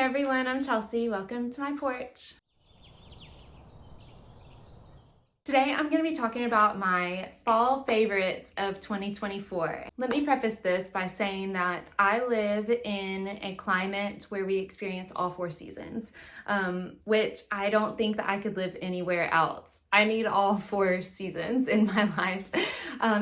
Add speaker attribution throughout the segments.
Speaker 1: Hi everyone, I'm Chelsea. Welcome to my porch. Today I'm going to be talking about my fall favorites of 2024. Let me preface this by saying that I live in a climate where we experience all four seasons, which I don't think that I could live anywhere else. I need all four seasons in my life.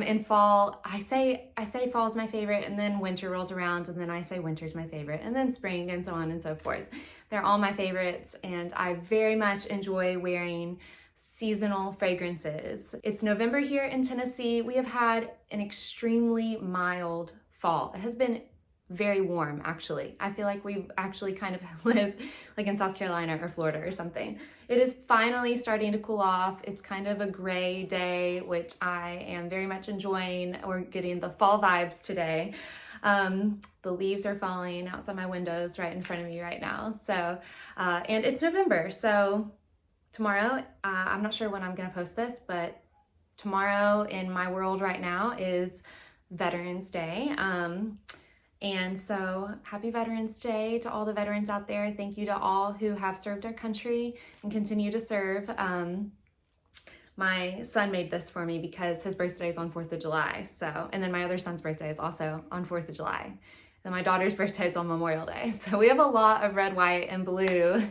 Speaker 1: In fall, I say fall is my favorite, and then winter rolls around, and then I say winter's my favorite, and then spring, and so on and so forth. They're all my favorites, and I very much enjoy wearing seasonal fragrances. It's November here in Tennessee. We have had an extremely mild fall. It has been very warm, actually. I feel like we actually kind of live like in South Carolina or Florida or something. It is finally starting to cool off. It's kind of a gray day, which I am very much enjoying. We're getting the fall vibes today. The leaves are falling outside my windows right in front of me right now. So, and it's November, so tomorrow, I'm not sure when I'm gonna post this, but tomorrow in my world right now is Veterans Day. And so happy Veterans Day to all the veterans out there. Thank you to all who have served our country and continue to serve. My son made this for me because his birthday is on 4th of July. And then my other son's birthday is also on 4th of July. Then my daughter's birthday is on Memorial Day. So we have a lot of red, white, and blue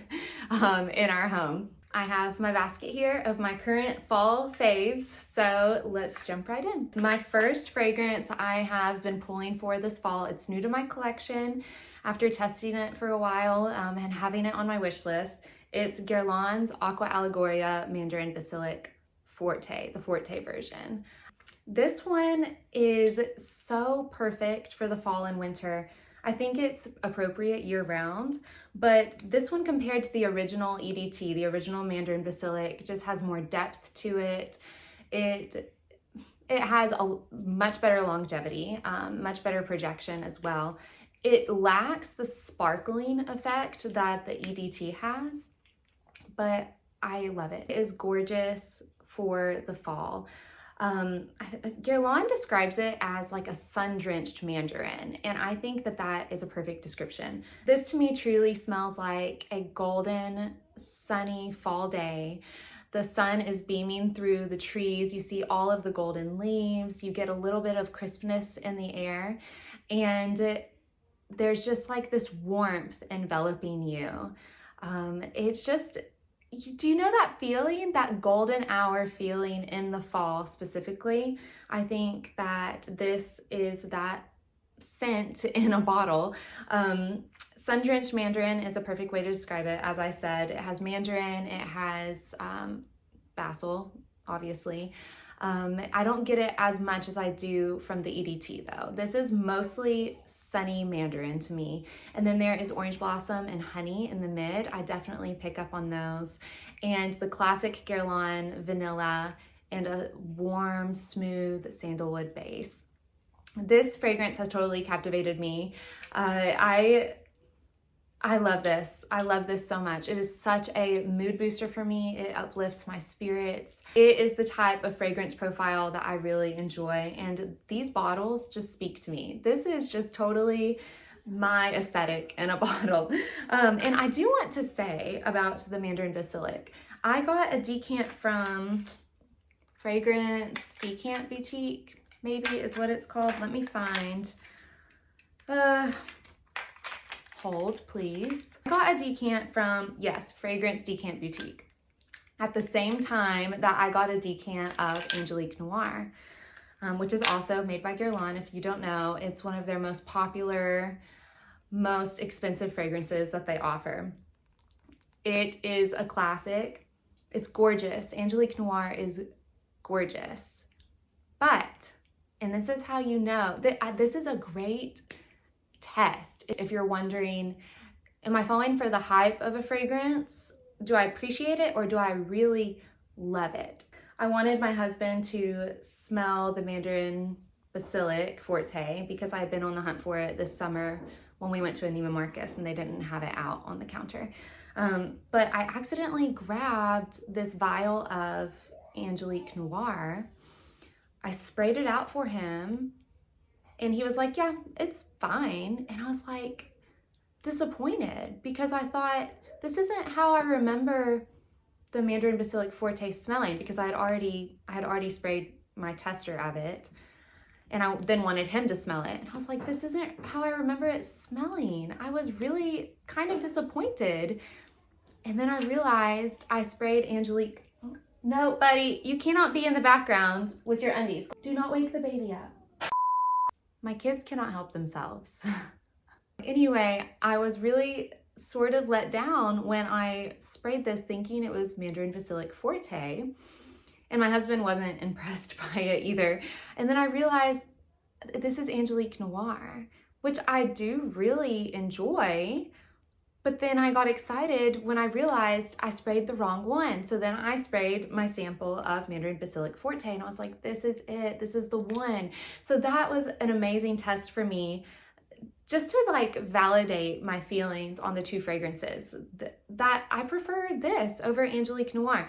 Speaker 1: in our home. I have my basket here of my current fall faves, so let's jump right in. My first fragrance I have been pulling for this fall. It's new to my collection after testing it for a while and having it on my wish list. It's Guerlain's Aqua Allegoria Mandarin Basilic Forte, the Forte version. This one is so perfect for the fall and winter. I think it's appropriate year-round, but this one compared to the original EDT, the original Mandarin Basilic, just has more depth to it. It has a much better longevity, much better projection as well. It lacks the sparkling effect that the EDT has, but I love it. It is gorgeous for the fall. Guerlain describes it as like a sun-drenched mandarin, and I think that that is a perfect description. This to me truly smells like a golden, sunny fall day. The sun is beaming through the trees. You see all of the golden leaves. You get a little bit of crispness in the air, and there's just like this warmth enveloping you. It's just, do you know that feeling, that golden hour feeling in the fall specifically? I think that this is that scent in a bottle. Sun-drenched mandarin is a perfect way to describe it. As I said, it has mandarin, it has basil, obviously. I don't get it as much as I do from the EDT though. This is mostly sunny mandarin to me. And then there is orange blossom and honey in the mid. I definitely pick up on those. And the classic Guerlain vanilla and a warm, smooth sandalwood base. This fragrance has totally captivated me. I love this. I love this so much. It is such a mood booster for me. It uplifts my spirits. It is the type of fragrance profile that I really enjoy, and these bottles just speak to me. This is just totally my aesthetic in a bottle. And I do want to say about the Mandarin Basilic, I got a decant from Fragrance Decant Boutique, maybe is what it's called. Let me find. Hold, please. I got a decant from, yes, Fragrance Decant Boutique. At the same time that I got a decant of Angelique Noir, which is also made by Guerlain. If you don't know, it's one of their most popular, most expensive fragrances that they offer. It is a classic. It's gorgeous. Angelique Noir is gorgeous. But, and this is how you know, that this is a great test. If you're wondering, am I falling for the hype of a fragrance? Do I appreciate it or do I really love it? I wanted my husband to smell the Mandarin Basilic Forte because I had been on the hunt for it this summer when we went to a Neiman Marcus and they didn't have it out on the counter. But I accidentally grabbed this vial of Angelique Noir. I sprayed it out for him and he was like, yeah, it's fine. And I was like, disappointed because I thought, this isn't how I remember the Mandarin Basilic Forte smelling, because I had already sprayed my tester of it, and I then wanted him to smell it. And I was like, this isn't how I remember it smelling. I was really kind of disappointed. And then I realized I sprayed Angelique. No, buddy, you cannot be in the background with your undies. Do not wake the baby up. My kids cannot help themselves. Anyway, I was really sort of let down when I sprayed this thinking it was Mandarin Basilic Forte, and my husband wasn't impressed by it either. And then I realized this is Angelique Noir, which I do really enjoy, but then I got excited when I realized I sprayed the wrong one. So then I sprayed my sample of Mandarin Basilic Forte, and I was like, this is it, this is the one. So that was an amazing test for me, just to like validate my feelings on the two fragrances, that I prefer this over Angelique Noir.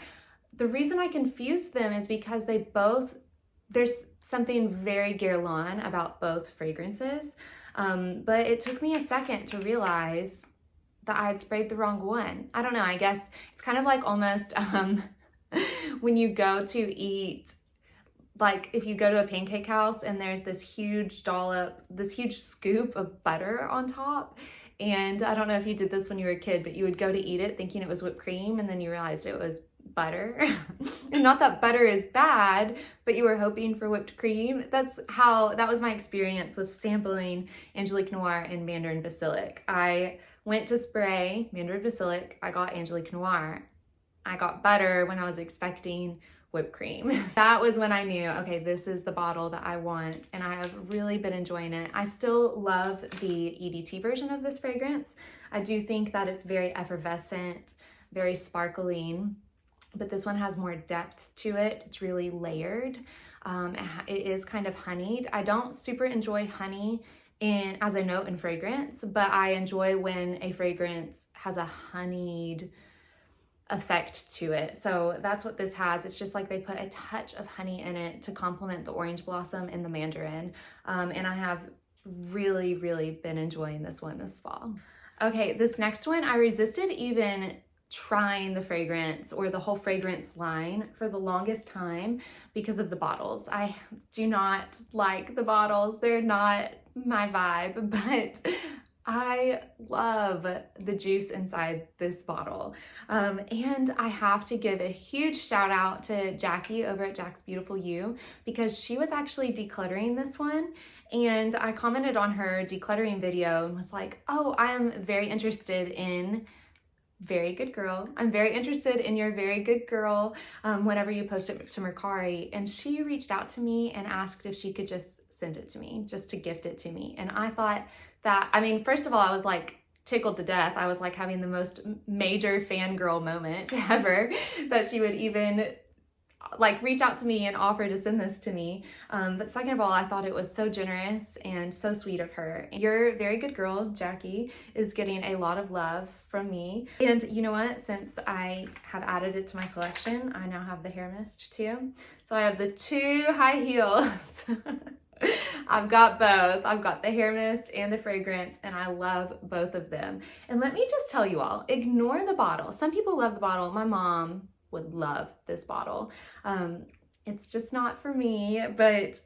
Speaker 1: The reason I confused them is because there's something very Guerlain about both fragrances, but it took me a second to realize that I had sprayed the wrong one. I don't know, I guess it's kind of like almost when you go to eat, like if you go to a pancake house and there's this huge scoop of butter on top. And I don't know if you did this when you were a kid, but you would go to eat it thinking it was whipped cream, and then you realized it was butter. And not that butter is bad, but you were hoping for whipped cream. That was my experience with sampling Angelique Noir and Mandarin Basilic. I went to spray Mandarin Basilic, I got Angelique Noir. I got butter when I was expecting whipped cream. That was when I knew, okay, this is the bottle that I want, and I have really been enjoying it. I still love the EDT version of this fragrance. I do think that it's very effervescent, very sparkling, but this one has more depth to it. It's really layered. It is kind of honeyed. I don't super enjoy honey as a note in fragrance, but I enjoy when a fragrance has a honeyed effect to it. So that's what this has. It's just like they put a touch of honey in it to complement the orange blossom and the mandarin. And I have really, really been enjoying this one this fall. Okay, this next one, I resisted even trying the fragrance or the whole fragrance line for the longest time because of the bottles. I do not like the bottles. They're not my vibe, but I love the juice inside this bottle. And I have to give a huge shout out to Jackie over at Jack's Beautiful You, because she was actually decluttering this one. And I commented on her decluttering video and was like, oh, I am very interested in very good girl. I'm very interested in your very good girl whenever you post it to Mercari. And she reached out to me and asked if she could just send it to me, just to gift it to me. And I thought that, I mean, first of all, I was like tickled to death. I was like having the most major fangirl moment ever that she would even like reach out to me and offer to send this to me. But second of all, I thought it was so generous and so sweet of her. Your very good girl, Jackie, is getting a lot of love from me. And you know what? Since I have added it to my collection, I now have the hair mist too. So I have the two high heels. I've got both. I've got the hair mist and the fragrance, and I love both of them. And let me just tell you all, ignore the bottle. Some people love the bottle. My mom would love this bottle. It's just not for me, but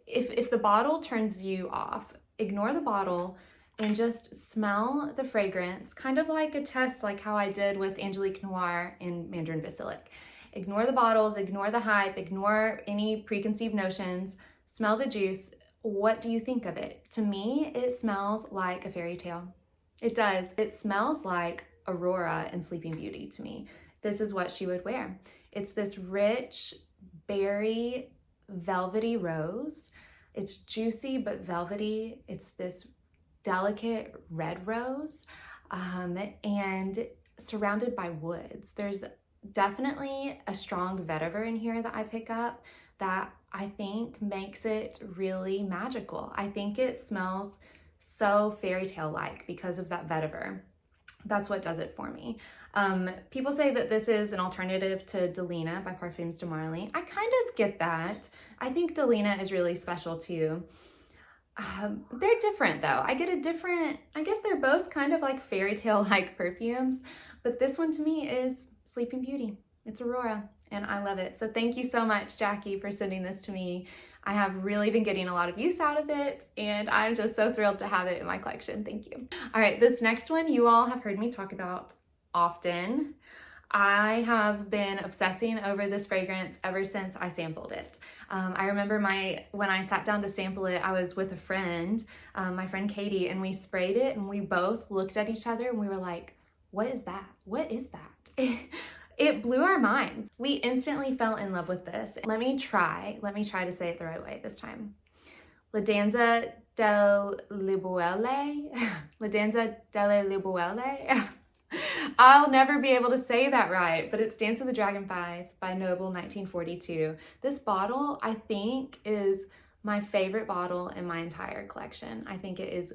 Speaker 1: if the bottle turns you off, ignore the bottle and just smell the fragrance, kind of like a test like how I did with Angelique Noir and Mandarin Basilic. Ignore the bottles, ignore the hype, ignore any preconceived notions, smell the juice. What do you think of it? To me, it smells like a fairy tale. It does. It smells like Aurora in Sleeping Beauty to me. This is what she would wear. It's this rich, berry, velvety rose. It's juicy but velvety. It's this delicate red rose and surrounded by woods. There's definitely a strong vetiver in here that I pick up that I think makes it really magical. I think it smells so fairy tale-like because of that vetiver. That's what does it for me. People say that this is an alternative to Delina by Parfums de Marly. I kind of get that. I think Delina is really special too. They're different though. I guess they're both kind of like fairy tale like perfumes, but this one to me is Sleeping Beauty. It's Aurora and I love it. So thank you so much, Jackie, for sending this to me. I have really been getting a lot of use out of it and I'm just so thrilled to have it in my collection. Thank you. All right, this next one you all have heard me talk about often. I have been obsessing over this fragrance ever since I sampled it. I remember when I sat down to sample it, I was with a friend, my friend Katie, and we sprayed it and we both looked at each other and we were like, what is that? What is that? It blew our minds. We instantly fell in love with this. Let me try to say it the right way this time. La Danza delle Libellule. La Danza delle Libellule. I'll never be able to say that right, but it's Dance of the Dragonflies by Noble 1942. This bottle, I think, is my favorite bottle in my entire collection. I think it is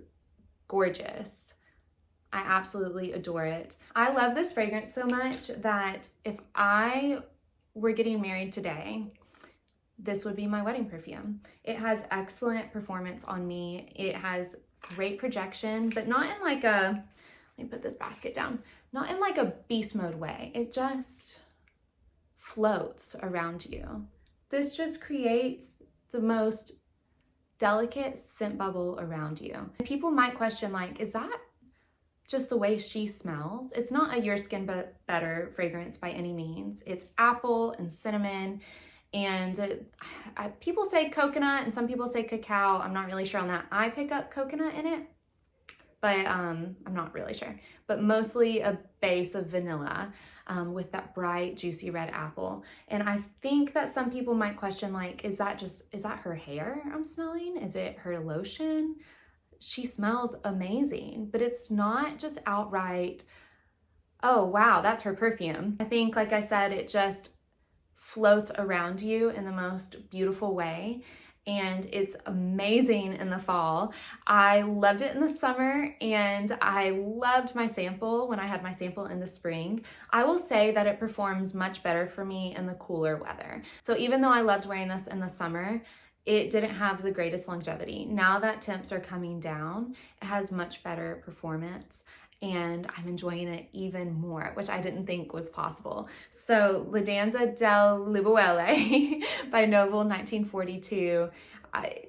Speaker 1: gorgeous. I absolutely adore it. I love this fragrance so much that if I were getting married today, this would be my wedding perfume. It has excellent performance on me. It has great projection, but not in like a, let me put this basket down, not in like a beast mode way. It just floats around you. This just creates the most delicate scent bubble around you. People might question like, is that just the way she smells? It's not a Your Skin But Better fragrance by any means. It's apple and cinnamon, and people say coconut and some people say cacao. I'm not really sure on that. I pick up coconut in it, but I'm not really sure. But mostly a base of vanilla with that bright, juicy red apple. And I think that some people might question like, is that her hair I'm smelling? Is it her lotion? She smells amazing, but it's not just outright, oh wow, that's her perfume. I think, like I said, it just floats around you in the most beautiful way. And it's amazing in the fall. I loved it in the summer and I loved my sample when I had my sample in the spring. I will say that it performs much better for me in the cooler weather. So even though I loved wearing this in the summer, it didn't have the greatest longevity. Now that temps are coming down, it has much better performance and I'm enjoying it even more, which I didn't think was possible. So La Danza delle Libellule by Noble 1942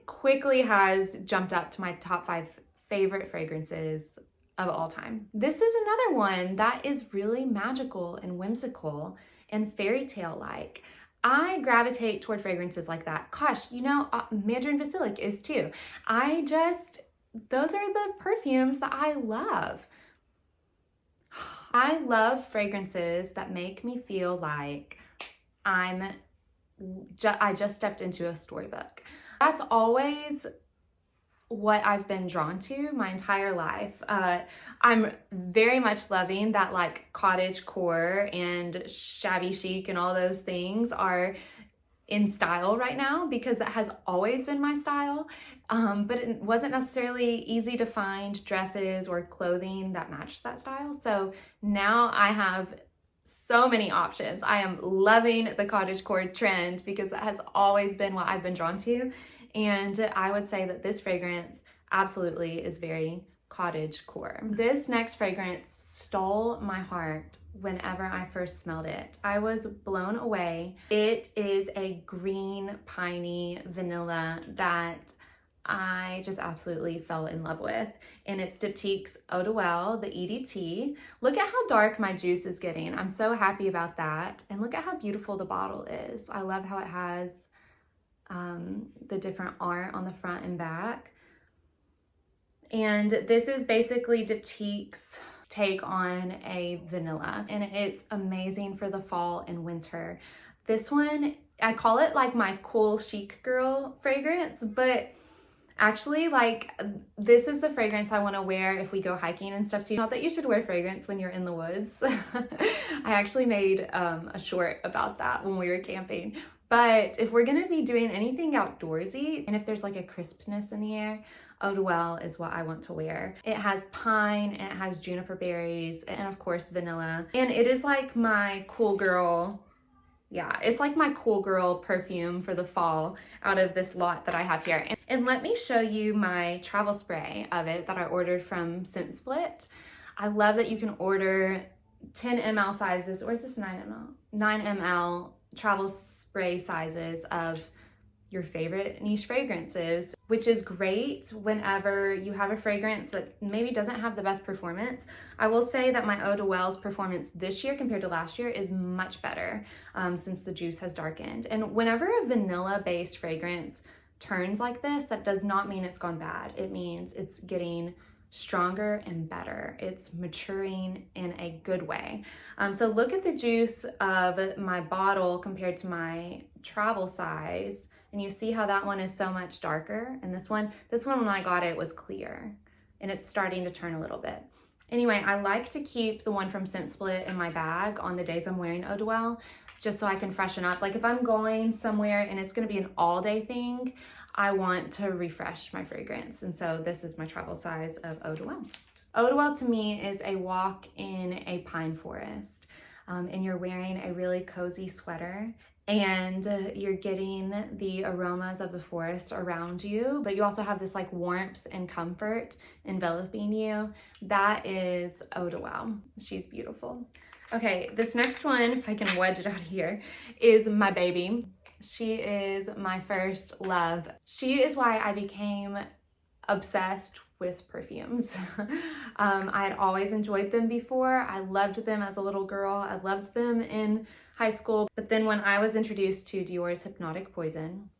Speaker 1: quickly has jumped up to my top 5 favorite fragrances of all time. This is another one that is really magical and whimsical and fairy tale like. I gravitate toward fragrances like that. Gosh, you know, Mandarine Basilic is too. Those are the perfumes that I love. I love fragrances that make me feel like I just stepped into a storybook. That's always what I've been drawn to my entire life. I'm very much loving that like cottage core and shabby chic and all those things are in style right now because that has always been my style. But it wasn't necessarily easy to find dresses or clothing that matched that style. So now I have so many options. I am loving the cottagecore trend because that has always been what I've been drawn to. And I would say that this fragrance absolutely is very cottagecore. This next fragrance stole my heart whenever I first smelled it. I was blown away. It is a green, piney vanilla that I just absolutely fell in love with. And it's Diptyque's Eau Duelle, the EDT. Look at how dark my juice is getting. I'm so happy about that. And look at how beautiful the bottle is. I love how it has the different art on the front and back. And this is basically Diptyque's take on a vanilla. And it's amazing for the fall and winter. This one, I call it like my cool chic girl fragrance, but actually, like, this is the fragrance I want to wear if we go hiking and stuff too. Not that you should wear fragrance when you're in the woods. I actually made a short about that when we were camping. But if we're going to be doing anything outdoorsy, and if there's like a crispness in the air, Eau Duelle is what I want to wear. It has pine, it has juniper berries, and of course vanilla. And it is like my cool girl Yeah, it's like my cool girl perfume for the fall out of this lot that I have here. And let me show you my travel spray of it that I ordered from Scent Split. I love that you can order 10 ml sizes, or is this 9 ml? 9 ml travel spray sizes of your favorite niche fragrances, which is great whenever you have a fragrance that maybe doesn't have the best performance. I will say that my Eau Duelle's performance this year compared to last year is much better since the juice has darkened. And whenever a vanilla-based fragrance turns like this, that does not mean it's gone bad. It means it's getting stronger and better. It's maturing in a good way. So look at the juice of my bottle compared to my travel size, and you see how that one is so much darker. And this one when I got it was clear, and it's starting to turn a little bit. Anyway, I like to keep the one from Scent Split in my bag on the days I'm wearing Eau Duelle, just so I can freshen up. Like if I'm going somewhere and it's gonna be an all day thing, I want to refresh my fragrance. And so this is my travel size of Eau Duelle. Eau Duelle to me is a walk in a pine forest. And you're wearing a really cozy sweater, and you're getting the aromas of the forest around you, but you also have this like warmth and comfort enveloping you. That is Eau Duelle. She's beautiful. Okay, this next one, if I can wedge it out of here, is my baby. She is my first love. She is why I became obsessed with perfumes. I had always enjoyed them before. I loved them as a little girl. I loved them in high school. But then when I was introduced to Dior's Hypnotic Poison,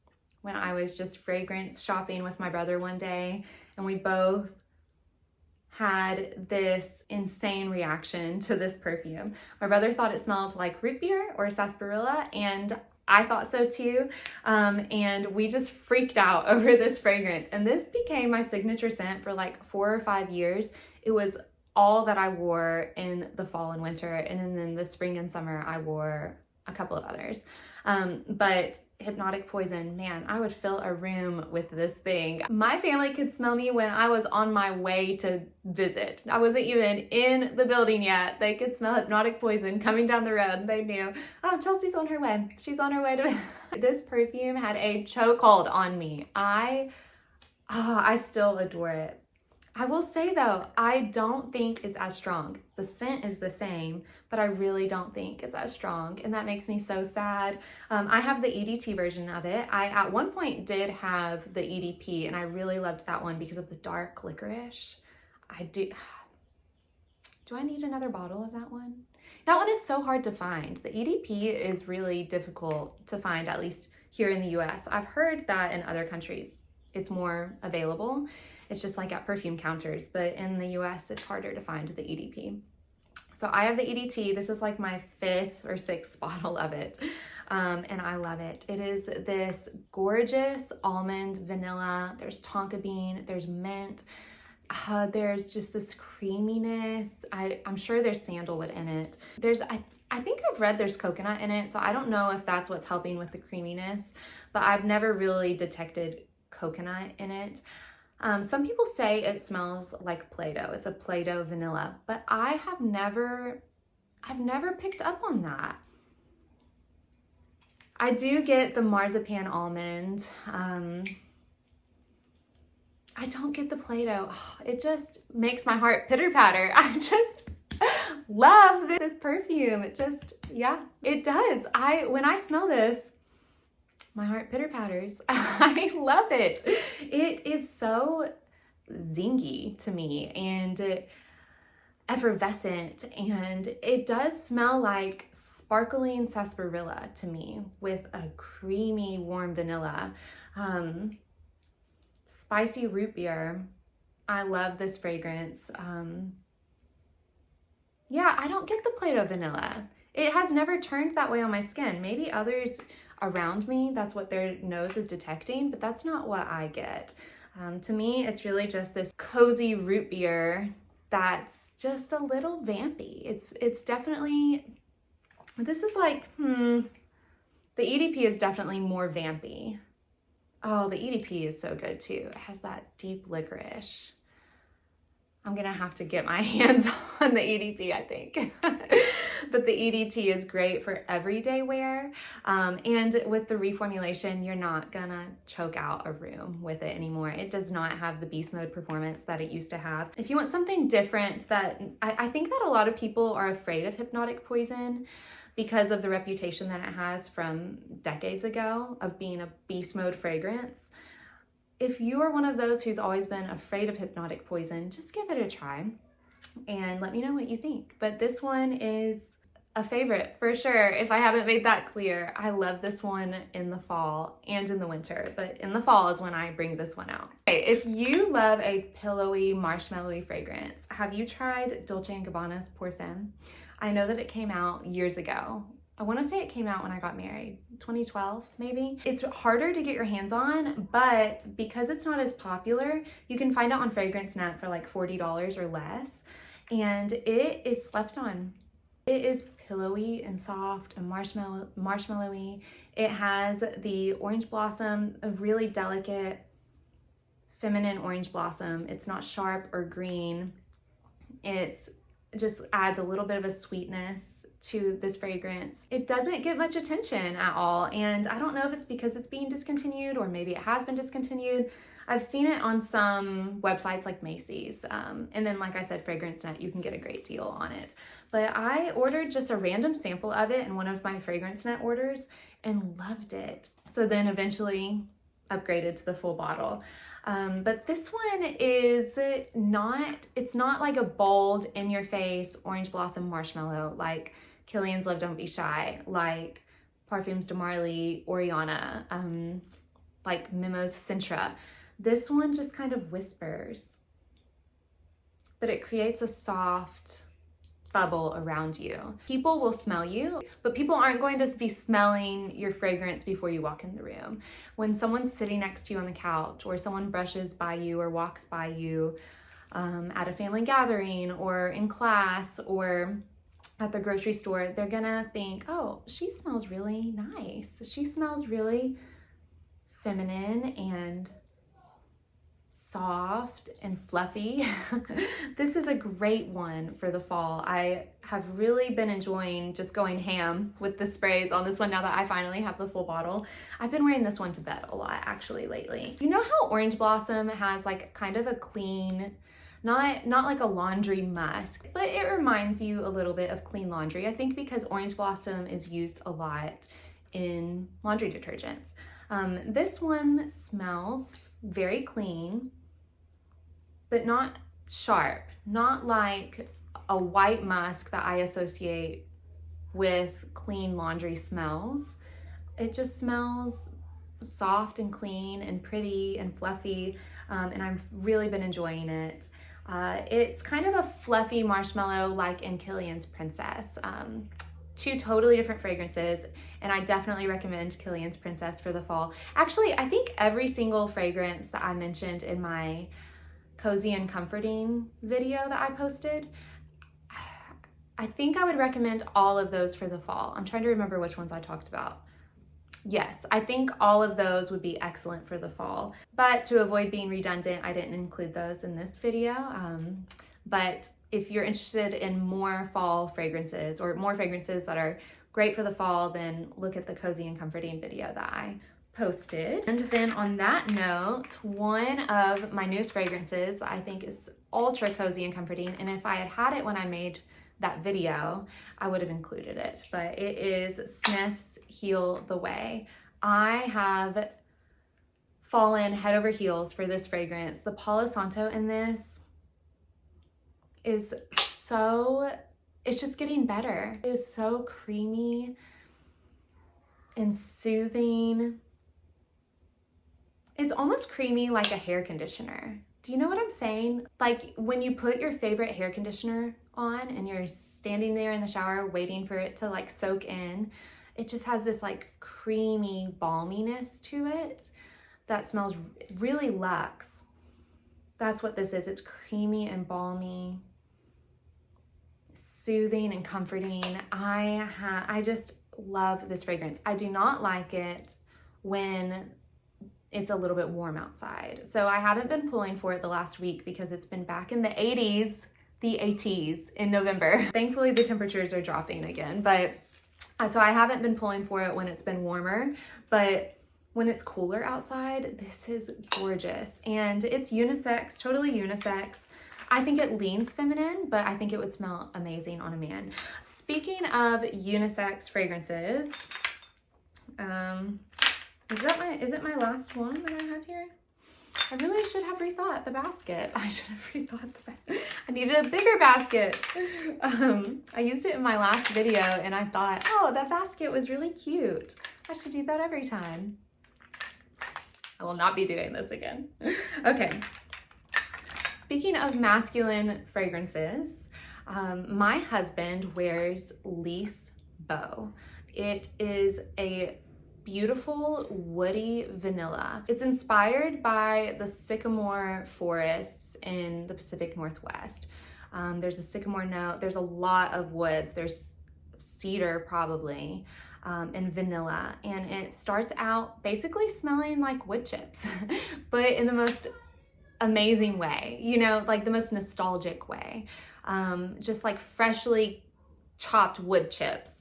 Speaker 1: when I was just fragrance shopping with my brother one day, and we both had this insane reaction to this perfume. My brother thought it smelled like root beer or sarsaparilla, and I thought so too. And we just freaked out over this fragrance. And this became my signature scent for like 4 or 5 years. It was all that I wore in the fall and winter. And then the spring and summer, I wore a couple of others. But Hypnotic Poison, man, I would fill a room with this thing. My family could smell me when I was on my way to visit. I wasn't even in the building yet. They could smell Hypnotic Poison coming down the road. They knew, oh, Chelsea's on her way. She's on her way to This perfume had a chokehold on me. I still adore it. I will say though, I don't think it's as strong. The scent is the same, but I really don't think it's as strong, and that makes me so sad. I have the EDT version of it. I at one point did have the EDP, and I really loved that one because of the dark licorice. Do I need another bottle of that one? That one is so hard to find. The EDP is really difficult to find, at least here in the US. I've heard that in other countries it's more available. It's just like at perfume counters, but in the US, it's harder to find the EDP. So I have the EDT. This is like my 5th or 6th bottle of it, and I love it. It is this gorgeous almond vanilla. There's tonka bean, there's mint. There's just this creaminess. I'm sure there's sandalwood in it. I think I've read there's coconut in it, so I don't know if that's what's helping with the creaminess, but I've never really detected coconut in it. Some people say it smells like Play-Doh. It's a Play-Doh vanilla, but I've never picked up on that. I do get the marzipan almond. I don't get the Play-Doh. Oh, it just makes my heart pitter-patter. I just love this perfume. It just, yeah, it does. When I smell this, my heart pitter-patters. I love it. It is so zingy to me and effervescent, and it does smell like sparkling sarsaparilla to me with a creamy warm vanilla. Spicy root beer. I love this fragrance. Yeah, I don't get the Play-Doh vanilla. It has never turned that way on my skin. Maybe others around me, that's what their nose is detecting, but that's not what I get. To me, it's really just this cozy root beer that's just a little vampy. It's definitely, this is like, the EDP is definitely more vampy. Oh, the EDP is so good too. It has that deep licorice. I'm gonna have to get my hands on the EDP, I think. But the EDT is great for everyday wear. And with the reformulation, you're not gonna choke out a room with it anymore. It does not have the beast mode performance that it used to have. If you want something different, that I think that a lot of people are afraid of Hypnotic Poison because of the reputation that it has from decades ago of being a beast mode fragrance. If you are one of those who's always been afraid of Hypnotic Poison, just give it a try and let me know what you think. But this one is a favorite for sure. If I haven't made that clear, I love this one in the fall and in the winter, but in the fall is when I bring this one out. Okay, if you love a pillowy, marshmallowy fragrance, have you tried Dolce & Gabbana's Pour Femme? I know that it came out years ago. I want to say it came out when I got married, 2012 maybe. It's harder to get your hands on, but because it's not as popular, you can find it on FragranceNet for like $40 or less, and it is slept on. It is pillowy and soft and marshmallowy. It has the orange blossom, a really delicate, feminine orange blossom. It's not sharp or green. It's just adds a little bit of a sweetness to this fragrance. It doesn't get much attention at all, and I don't know if it's because it's being discontinued or maybe it has been discontinued. I've seen it on some websites like Macy's, and then like I said, FragranceNet, you can get a great deal on it. But I ordered just a random sample of it in one of my FragranceNet orders and loved it. So then eventually upgraded to the full bottle. But this one is it's not like a bold, in-your-face orange blossom marshmallow like Kilian's Love Don't Be Shy, like Parfums de Marly, Oriana, like Mimo's Sintra. This one just kind of whispers, but it creates a soft bubble around you. People will smell you, but people aren't going to be smelling your fragrance before you walk in the room. When someone's sitting next to you on the couch, or someone brushes by you or walks by you at a family gathering or in class or at the grocery store, they're gonna think, oh, she smells really nice. She smells really feminine and soft and fluffy. This is a great one for the fall. I have really been enjoying just going ham with the sprays on this one now that I finally have the full bottle. I've been wearing this one to bed a lot actually lately. You know how Orange Blossom has like kind of a clean, not like a laundry musk, but it reminds you a little bit of clean laundry. I think because Orange Blossom is used a lot in laundry detergents. This one smells very clean, but not sharp, not like a white musk that I associate with clean laundry smells. It just smells soft and clean and pretty and fluffy, and I've really been enjoying it. It's kind of a fluffy marshmallow like in Kilian's Princess. Two totally different fragrances, and I definitely recommend Kilian's Princess for the fall. Actually, I think every single fragrance that I mentioned in my cozy and comforting video that I posted, I think I would recommend all of those for the fall. I'm trying to remember which ones I talked about. Yes, I think all of those would be excellent for the fall, but to avoid being redundant, I didn't include those in this video. But if you're interested in more fall fragrances or more fragrances that are great for the fall, then look at the cozy and comforting video that I posted. And then on that note, one of my newest fragrances I think is ultra cozy and comforting, and if I had had it when I made that video, I would have included it, but it is Snif's Heal the Way. I have fallen head over heels for this fragrance. The Palo Santo in this is it's just getting better. It is so creamy and soothing. It's almost creamy like a hair conditioner. Do you know what I'm saying? Like when you put your favorite hair conditioner on and you're standing there in the shower waiting for it to like soak in, it just has this like creamy balminess to it that smells really luxe. That's what this is. It's creamy and balmy, soothing and comforting. I just love this fragrance. I do not like it when it's a little bit warm outside. So I haven't been pulling for it the last week because it's been back in the 80s, the 80s in November. Thankfully the temperatures are dropping again, but so I haven't been pulling for it when it's been warmer, but when it's cooler outside, this is gorgeous. And it's unisex, totally unisex. I think it leans feminine, but I think it would smell amazing on a man. Speaking of unisex fragrances, is it my last one that I have here? I really should have rethought the basket. I should have rethought the basket. I needed a bigger basket. I used it in my last video and I thought, oh, that basket was really cute. I should do that every time. I will not be doing this again. Okay. Speaking of masculine fragrances, my husband wears Liis Beau. It is a beautiful woody vanilla. It's inspired by the sycamore forests in the Pacific Northwest. There's a sycamore note, there's a lot of woods, there's cedar probably, and vanilla. And it starts out basically smelling like wood chips, but in the most amazing way, you know, like the most nostalgic way. Just like freshly chopped wood chips.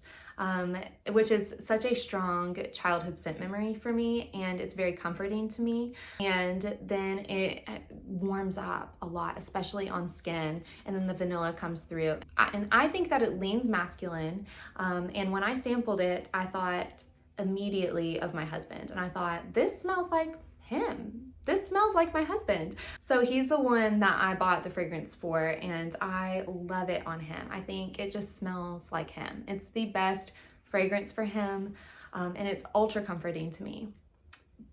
Speaker 1: Which is such a strong childhood scent memory for me, and it's very comforting to me. And then it warms up a lot, especially on skin, and then the vanilla comes through. And I think that it leans masculine, and when I sampled it, I thought immediately of my husband, and I thought, this smells like him. This smells like my husband. So he's the one that I bought the fragrance for, and I love it on him. I think it just smells like him. It's the best fragrance for him, and it's ultra comforting to me.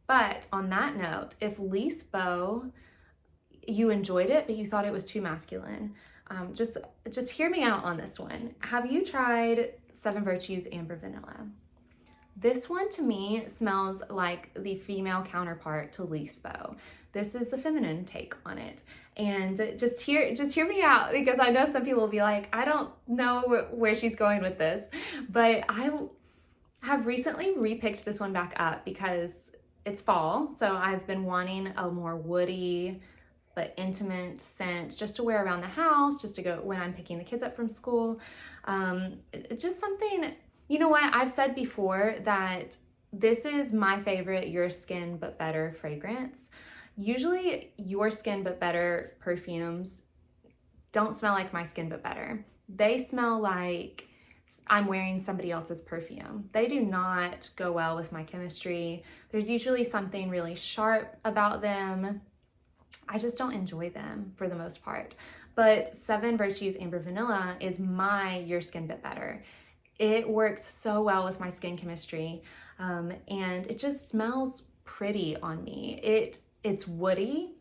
Speaker 1: But on that note, if Liis Beau, you enjoyed it, but you thought it was too masculine, just hear me out on this one. Have you tried Seven Virtues Amber Vanilla? This one to me smells like the female counterpart to Liis Beau. This is the feminine take on it. And just hear me out, because I know some people will be like, I don't know where she's going with this, but I have recently repicked this one back up because it's fall. So I've been wanting a more woody but intimate scent just to wear around the house, just to go when I'm picking the kids up from school. It's just something. You know what? I've said before that this is my favorite Your Skin But Better fragrance. Usually Your Skin But Better perfumes don't smell like My Skin But Better. They smell like I'm wearing somebody else's perfume. They do not go well with my chemistry. There's usually something really sharp about them. I just don't enjoy them for the most part. But Seven Virtues Amber Vanilla is my Your Skin But Better. It works so well with my skin chemistry, and it just smells pretty on me. It's woody.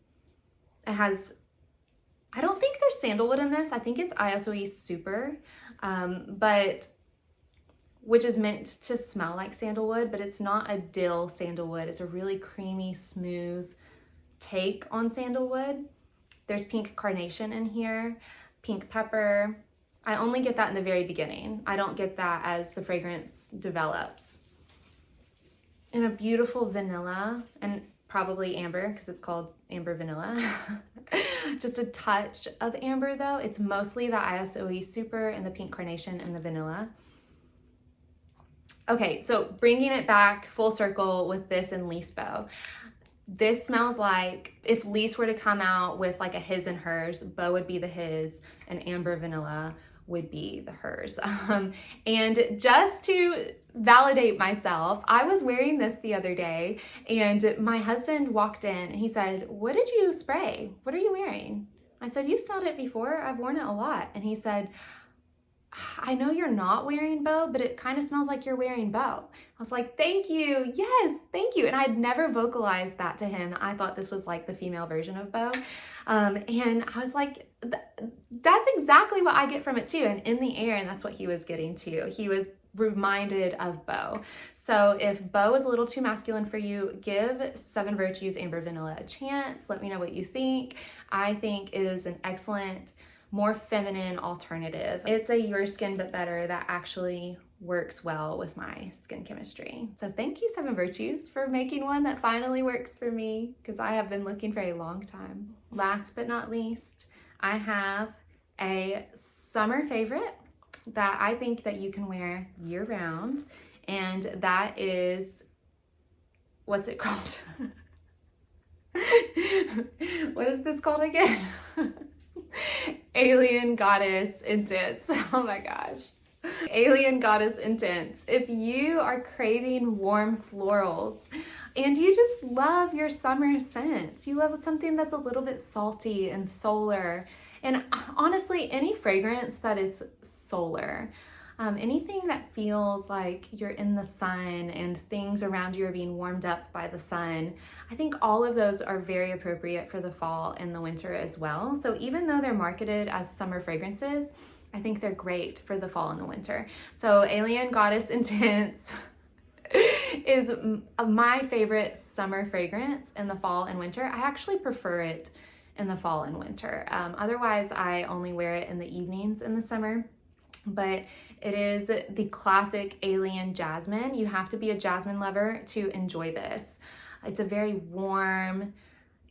Speaker 1: It has, I don't think there's sandalwood in this. I think it's ISOE Super, but which is meant to smell like sandalwood, but it's not a dill sandalwood. It's a really creamy, smooth take on sandalwood. There's pink carnation in here, pink pepper. I only get that in the very beginning. I don't get that as the fragrance develops. And a beautiful vanilla, and probably amber because it's called Amber Vanilla. Just a touch of amber though. It's mostly the ISOE Super and the pink carnation and the vanilla. Okay, so bringing it back full circle with this and Liis Beau. This smells like if Liis were to come out with like a his and hers, Beau would be the his and Amber Vanilla would be the hers. And just to validate myself, I was wearing this the other day and my husband walked in and he said, what did you spray? What are you wearing? I said, you've smelled it before. I've worn it a lot. And he said, I know you're not wearing Beau, but it kind of smells like you're wearing Beau. I was like, thank you. Yes, thank you. And I'd never vocalized that to him. I thought this was like the female version of Beau. And I was like, that's exactly what I get from it too. And in the air, and that's what he was getting too. He was reminded of Beau. So if Beau is a little too masculine for you, give Seven Virtues Amber Vanilla a chance. Let me know what you think. I think it is an excellent, more feminine alternative. It's a Your Skin But Better that actually works well with my skin chemistry. So thank you, Seven Virtues, for making one that finally works for me, because I have been looking for a long time. Last but not least, I have a summer favorite that I think that you can wear year round, and that is, what's it called? What is this called again? Alien Goddess Intense. Oh my gosh. Alien Goddess Intense. If you are craving warm florals and you just love your summer scents, you love something that's a little bit salty and solar, and honestly, any fragrance that is solar, anything that feels like you're in the sun and things around you are being warmed up by the sun, I think all of those are very appropriate for the fall and the winter as well. So even though they're marketed as summer fragrances, I think they're great for the fall and the winter. So Alien Goddess Intense is my favorite summer fragrance in the fall and winter. I actually prefer it in the fall and winter. Otherwise, I only wear it in the evenings in the summer. But it is the classic Alien Jasmine. You have to be a jasmine lover to enjoy this. It's a very warm,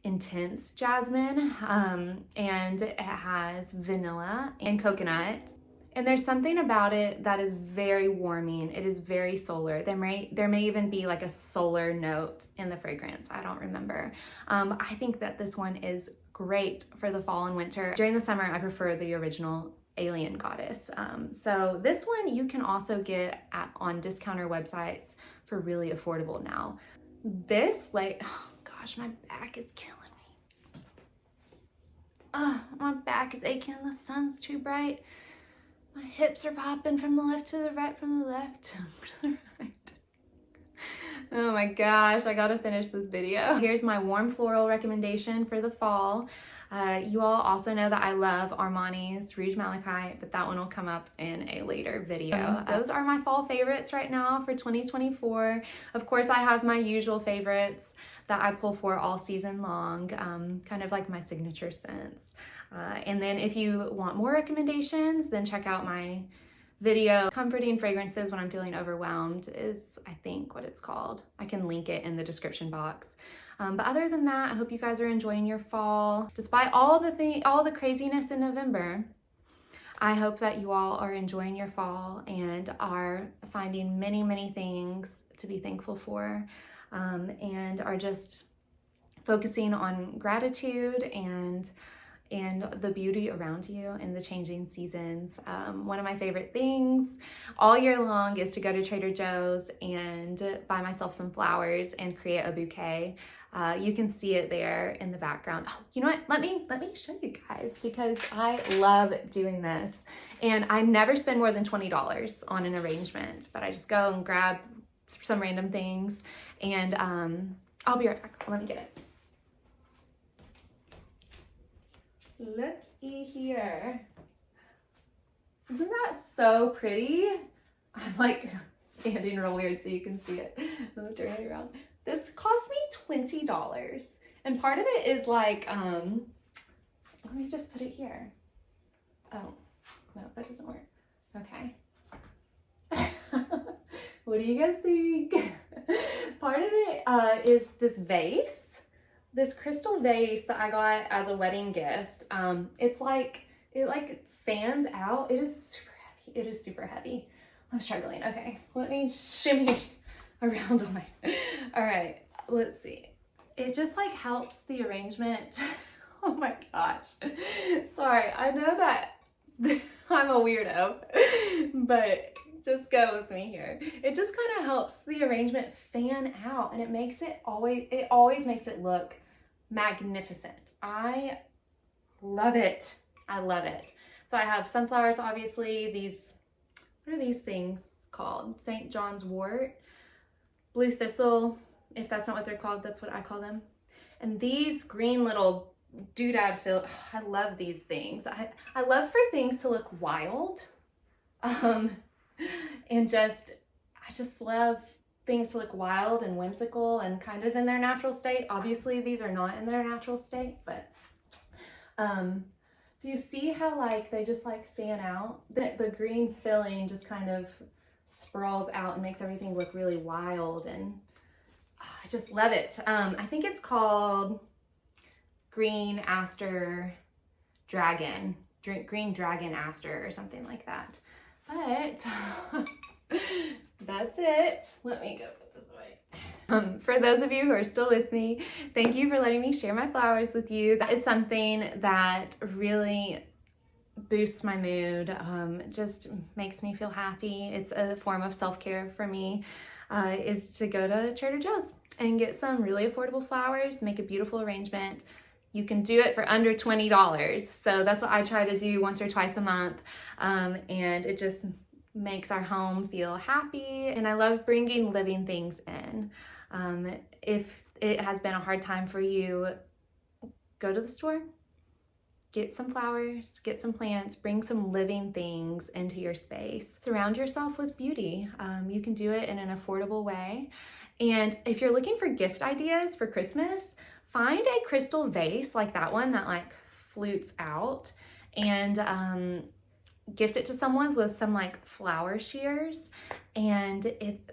Speaker 1: intense jasmine, and it has vanilla and coconut. And there's something about it that is very warming. It is very solar. There may even be like a solar note in the fragrance. I don't remember. I think that this one is great for the fall and winter. During the summer, I prefer the original Alien Goddess. So this one you can also get on discounter websites for really affordable now. This, like, oh gosh, my back is killing me. My back is aching. The sun's too bright. My hips are popping from the left to the right, from the left to the right. Oh my gosh, I gotta finish this video. Here's my warm floral recommendation for the fall. You all also know that I love Armani's Rouge Malachite, but that one will come up in a later video. Those are my fall favorites right now for 2024. Of course, I have my usual favorites that I pull for all season long, kind of like my signature scents. And then if you want more recommendations, then check out my video, Comforting Fragrances When I'm Feeling Overwhelmed is, I think, what it's called. I can link it in the description box. But other than that, I hope you guys are enjoying your fall. Despite all the craziness in November, I hope that you all are enjoying your fall and are finding many, many things to be thankful for, and are just focusing on gratitude and the beauty around you in the changing seasons. One of my favorite things all year long is to go to Trader Joe's and buy myself some flowers and create a bouquet. You can see it there in the background. Oh, you know what? Let me show you guys, because I love doing this. And I never spend more than $20 on an arrangement, but I just go and grab some random things, and I'll be right back. Let me get it. Looky here. Isn't that so pretty? I'm like standing real weird so you can see it. Let me turn it around. This cost me $20. And part of it is like, let me just put it here. Oh, no, that doesn't work. Okay. What do you guys think? Part of it is this vase. This crystal vase that I got as a wedding gift. It's like, it like fans out. It is super heavy. It is super heavy. I'm struggling. Okay, let me shimmy around on my, all right, let's see. It just like helps the arrangement. Oh my gosh. Sorry, I know that I'm a weirdo, but just go with me here. It just kind of helps the arrangement fan out, and it makes it always makes it look magnificent. I love it. I love it. So I have sunflowers, obviously. These, what are these things called? St. John's wort, blue thistle. If that's not what they're called, that's what I call them. And these green little doodad fill. Oh, I love these things. I love for things to look wild. And I just love things to look wild and whimsical and kind of in their natural state. Obviously, these are not in their natural state, but do you see how like they just like fan out? The green filling just kind of sprawls out and makes everything look really wild, and I just love it. I think it's called Green Aster Dragon, Green Dragon Aster or something like that. But that's it. Let me go put this away. For those of you who are still with me, thank you for letting me share my flowers with you. That is something that really boosts my mood, just makes me feel happy. It's a form of self-care for me, is to go to Trader Joe's and get some really affordable flowers, make a beautiful arrangement. You can do it for under $20. So that's what I try to do once or twice a month. And it just makes our home feel happy. And I love bringing living things in. If it has been a hard time for you, go to the store, get some flowers, get some plants, bring some living things into your space. Surround yourself with beauty. You can do it in an affordable way. And if you're looking for gift ideas for Christmas, find a crystal vase like that one that like flutes out, and gift it to someone with some like flower shears, and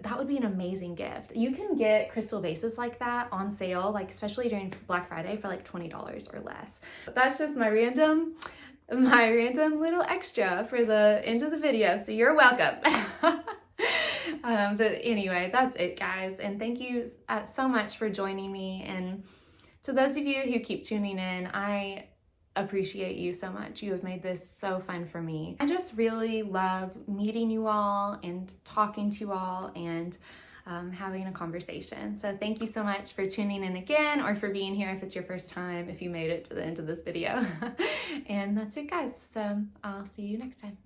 Speaker 1: that would be an amazing gift. You can get crystal vases like that on sale, like especially during Black Friday, for like $20 or less. That's just my random little extra for the end of the video, so you're welcome. But anyway, that's it, guys, and thank you so much for joining me. And to those of you who keep tuning in, I appreciate you so much. You have made this so fun for me. I just really love meeting you all and talking to you all and having a conversation. So thank you so much for tuning in again, or for being here if it's your first time, if you made it to the end of this video. And that's it, guys. So I'll see you next time.